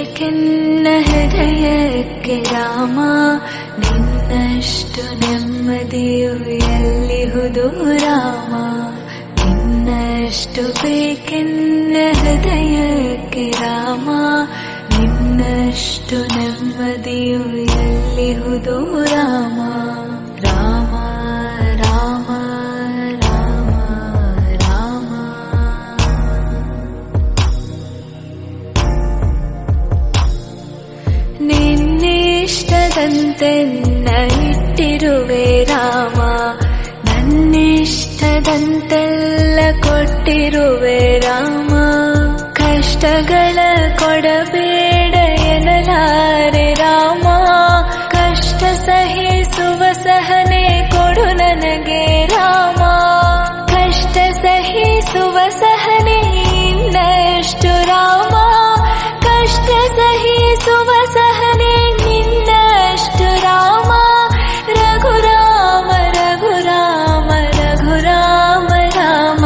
ಬೇಕೆನ್ನ ಹೃದಯಕ್ಕೆ ರಾಮ, ನಿನ್ನಷ್ಟು ನೆಮ್ಮದಿಯು ಎಲ್ಲಿಹುದು ರಾಮ. ನಿನ್ನಷ್ಟು ಬೇಕೆನ್ನ ಹೃದಯಕ್ಕೆ ರಾಮ, ನಿನ್ನಷ್ಟು ನೆಮ್ಮದಿಯು ಎಲ್ಲಿಹುದು ರಾಮ. ರಾಮ ರಾಮ ರಾಮ ರಾಮ. ನಿನ್ನಿಷ್ಟದಂತೆನ್ನ ಇಟ್ಟಿರುವೆ ರಾಮ, ನನ್ನಿಷ್ಟದಂತೆಲ್ಲ ಕೊಟ್ಟಿರುವೆ ರಾಮ. ಕಷ್ಟಗಳ ಕೊಡಬೇಡ ಎನ್ನಲಾರೆ ರಾಮ, ಕಷ್ಟ ಸಹಿಸುವ ಸಹನೆ ಕೊಡು ನನಗೆ ರಾಮ. ಕಷ್ಟ ಸಹಿಸುವ ಸಹನೆ ಇನ್ನಷ್ಟು ರಾಮ, ಕಷ್ಟ ಸಹಿಸುವ ಸಹನೆ ನಿನ್ನಷ್ಟು ರಾಮ. ರಘುರಾಮ ರಘುರಾಮ ರಘುರಾಮ ರಾಮ,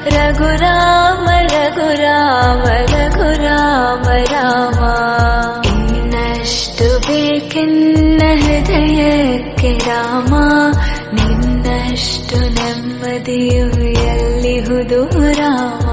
ರಘುರಾಮ ರಘುರಾಮ ರಘುರಾಮ ರಾಮ. ಇನ್ನಷ್ಟು ಬೇಕೆನ್ನ ಹೃದಯಕ್ಕೆ ರಾಮ, ನಿನ್ನಷ್ಟು ನೆಮ್ಮದಿಯು ಎಲ್ಲಿಹುದು ರಾಮ.